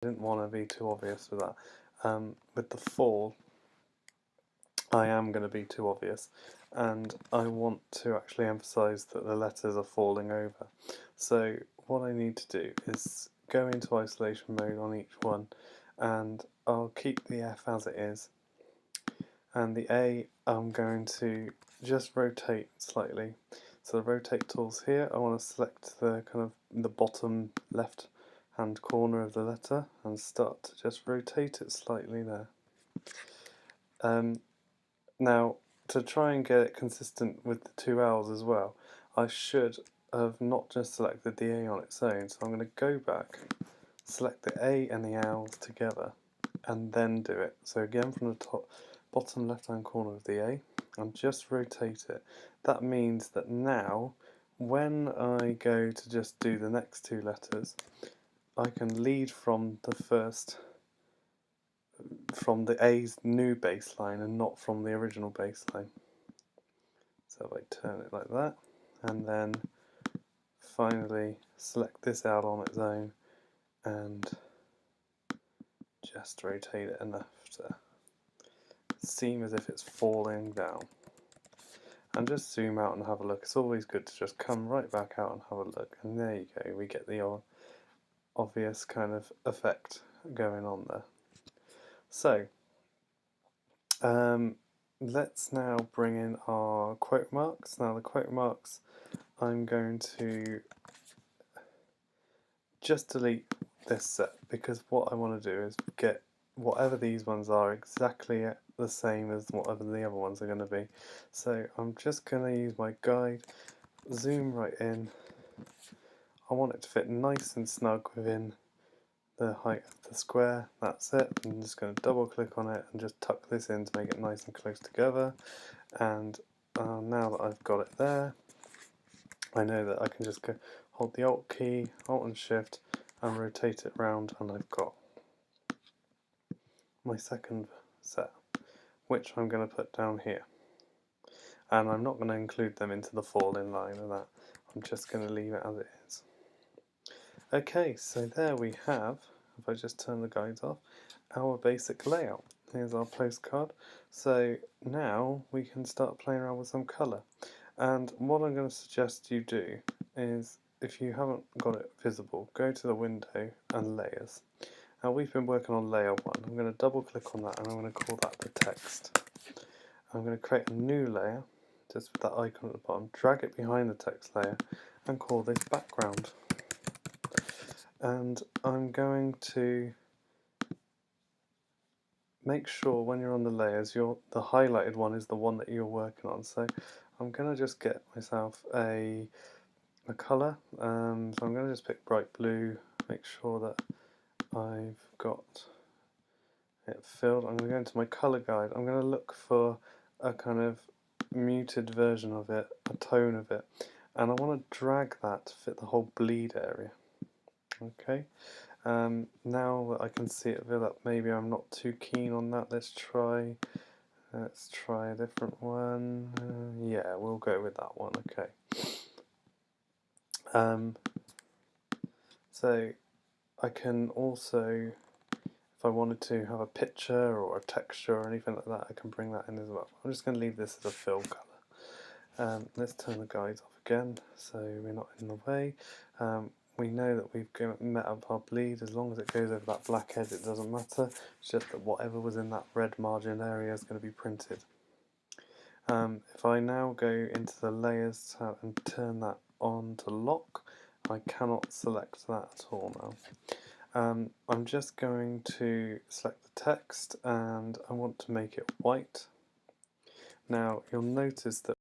I didn't want to be too obvious with that. With the fall, I am going to be too obvious, and I want to actually emphasise that the letters are falling over. So what I need to do is go into isolation mode on each one, and I'll keep the F as it is, and the A I'm going to just rotate slightly. So the rotate tool's here. I want to select the kind of the bottom left hand corner of the letter and start to just rotate it slightly there. Now, to try and get it consistent with the two L's as well, I should have not just selected the A on its own, so I'm going to go back, select the A and the L's together, and then do it. So again from the top, bottom left hand corner of the A, and just rotate it. That means that now, when I go to just do the next two letters, I can lead from the A's new baseline and not from the original baseline. So if I turn it like that, and then finally select this out on its own and just rotate it enough to seem as if it's falling down. And just zoom out and have a look. It's always good to just come right back out and have a look, and there you go, we get the obvious kind of effect going on there. So let's now bring in our quote marks. Now the quote marks, I'm going to just delete this set, because what I want to do is get whatever these ones are exactly the same as whatever the other ones are going to be. So I'm just going to use my guide, zoom right in. I want it to fit nice and snug within the height of the square. That's it. I'm just going to double click on it and just tuck this in to make it nice and close together. And now that I've got it there, I know that I can just go hold the Alt key, Alt and Shift, and rotate it round, and I've got my second set, which I'm going to put down here. And I'm not going to include them into the fall in line of that. I'm just going to leave it as it is. Okay, so there we have, if I just turn the guides off, our basic layout. Here's our postcard. So now we can start playing around with some colour. And what I'm going to suggest you do is, if you haven't got it visible, go to the window and layers. Now we've been working on layer 1. I'm going to double click on that and I'm going to call that the text. I'm going to create a new layer, just with that icon at the bottom, drag it behind the text layer and call this background. And I'm going to make sure when you're on the layers, the highlighted one is the one that you're working on. So I'm going to just get myself a colour, so I'm going to just pick bright blue, make sure that I've got it filled. I'm going to go into my colour guide. I'm going to look for a kind of muted version of it, a tone of it, and I want to drag that to fit the whole bleed area. Okay, now that I can see it fill up, maybe I'm not too keen on that. Let's try a different one. Yeah, we'll go with that one. Okay. So I can also, if I wanted to have a picture or a texture or anything like that, I can bring that in as well. I'm just going to leave this as a fill colour. Let's turn the guides off again so we're not in the way. We know that we've met up our bleed. As long as it goes over that black edge, it doesn't matter. It's just that whatever was in that red margin area is going to be printed. If I now go into the layers tab and turn that on to lock, I cannot select that at all now. I'm just going to select the text and I want to make it white. Now you'll notice that